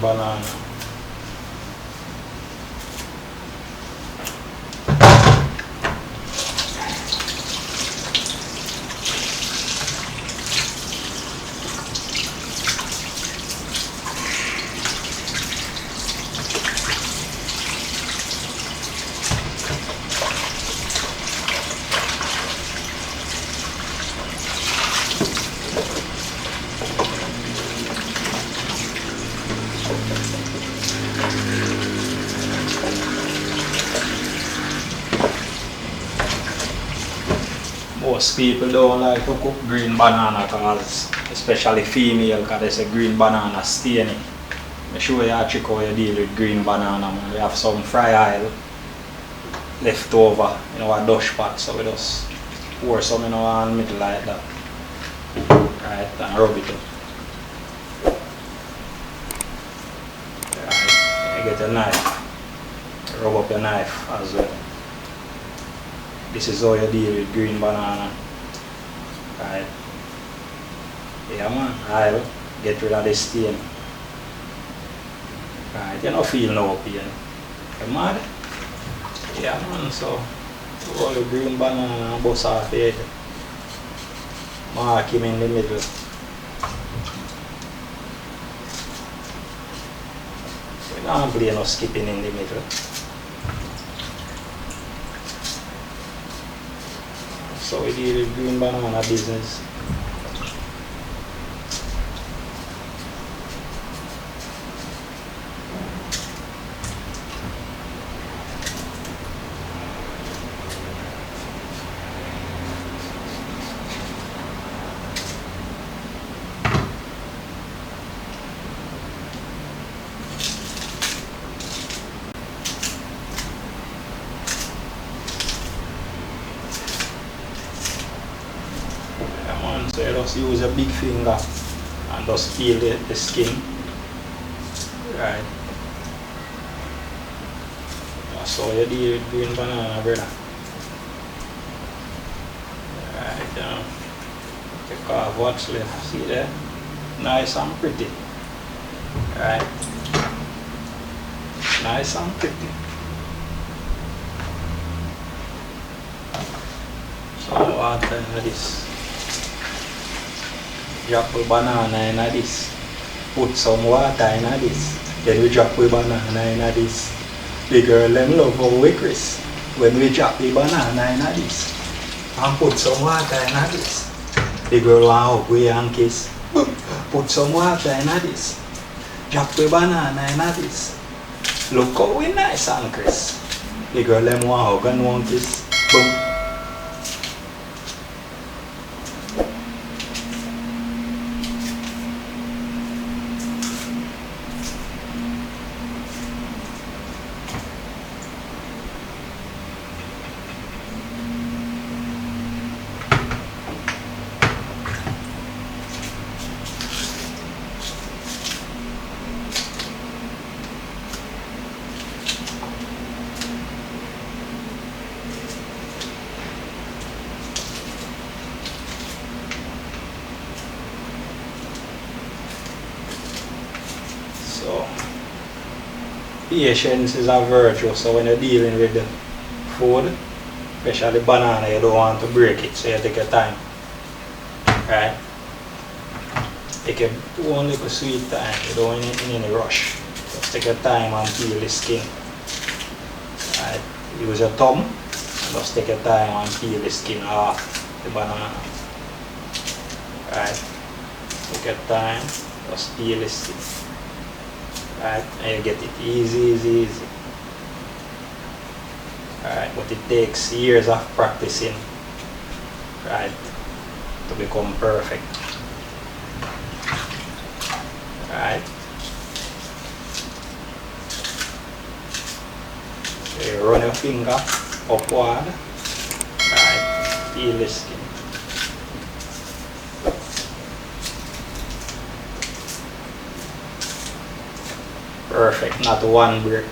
banana. Most people don't like to cook green banana because, especially female, because they say green banana stainy. I show you a trick how you deal with green banana. We have some fry oil left over in our dutch pot, so we just pour some in our middle like that. Right, and rub it up. Right, you get a knife, rub up your knife as well. This is how you deal with green banana. Right. Yeah man, I'll get rid of the stain. Right, you don't feel no pain. You mad? Yeah man, so roll the green banana and bust off the head. Mark him in the middle. We don't play no skipping in the middle. So we deal with green banana business. So you just use a big finger and just peel the skin. Right. That's how you deal with green banana, brother. Right, take off what's left. See there? Nice and pretty. Right. Nice and pretty. Some water in this. Drop the banana in this. Put some water in this. Then we drop the banana in this. The girl them love how we crisp. When we drop the banana in this. And put some water in this. The girl want hug we and kiss. Put some water in this. Drop the banana in this. Look how we nice and crisp. The girl them want hug and want kiss. Boom. So, patience is a virtue, so when you're dealing with the food, especially banana, you don't want to break it, so you take your time. Right? Take your own little sweet time, you don't want it in any rush. Just take your time and peel the skin. Right? Use your thumb and just take your time and peel the skin off the banana. Right? Take your time, just peel the skin. Right, and you get it easy. Right, but it takes years of practicing, right, to become perfect. Right. So you run your finger upward, right, peel the skin. Perfect, not one break.